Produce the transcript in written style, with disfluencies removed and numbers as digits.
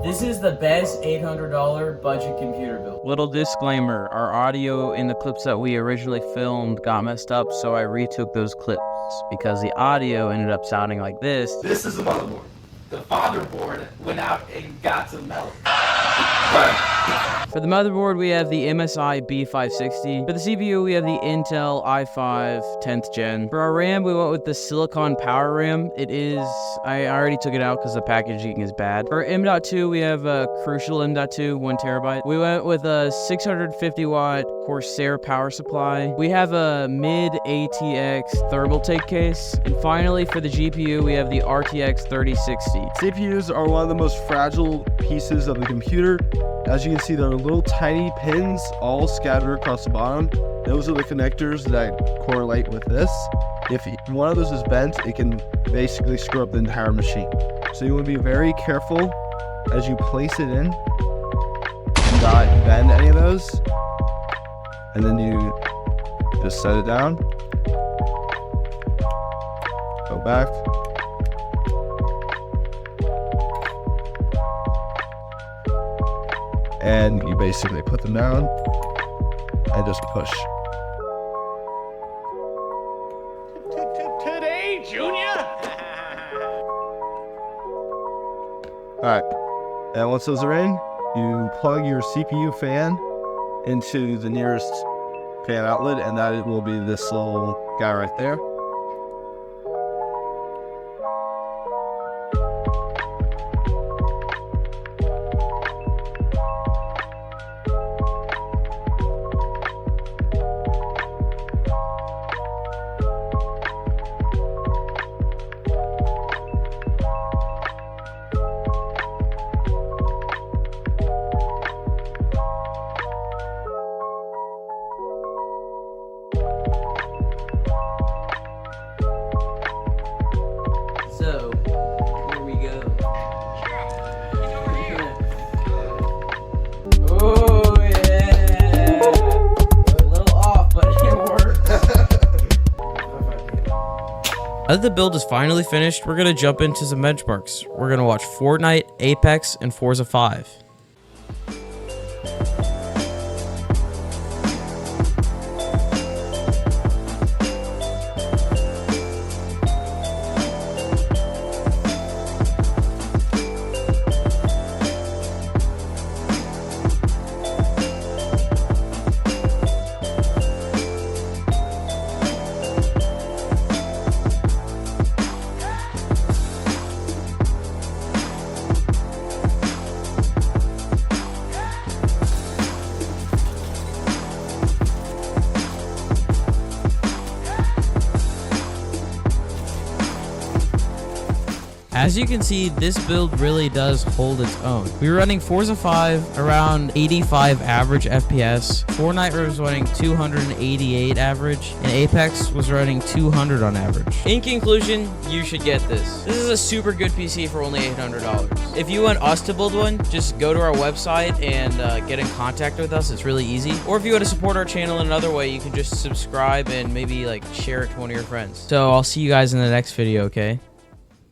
This is the best $800 budget computer build. Little disclaimer, our audio in the clips that we originally filmed got messed up, so I retook those clips because the audio ended up sounding like this. This is the motherboard. The fatherboard went out and got some milk. For the motherboard, we have the MSI B560. For the CPU, we have the Intel i5 10th gen. For our RAM, we went with the Silicon Power RAM. I already took it out because the packaging is bad. For M.2, we have a Crucial M.2, 1 terabyte. We went with a 650 watt Corsair power supply. We have a mid ATX thermal take case. And finally, for the GPU, we have the RTX 3060. CPUs are one of the most fragile pieces of the computer. As you can see, there are little tiny pins all scattered across the bottom. Those are the connectors that correlate with this. If one of those is bent, it can basically screw up the entire machine. So you want to be very careful as you place it in. Do not bend any of those. And then you just set it down. Go back. And you basically put them down and just push. Today, Junior? Alright, and once those are in, you plug your CPU fan into the nearest fan outlet, and that will be this little guy right there. So, here we go. Oh yeah! A little off, but it works. Now that the build is finally finished, we're gonna jump into some benchmarks. We're gonna watch Fortnite, Apex, and Forza 5. As you can see, this build really does hold its own. We were running Forza 5 around 85 average FPS, Fortnite was running 288 average, and Apex was running 200 on average. In conclusion, you should get this. This is a super good PC for only $800. If you want us to build one, just go to our website and get in contact with us. It's really easy. Or if you want to support our channel in another way, you can just subscribe and maybe like share it to one of your friends. So I'll see you guys in the next video, okay?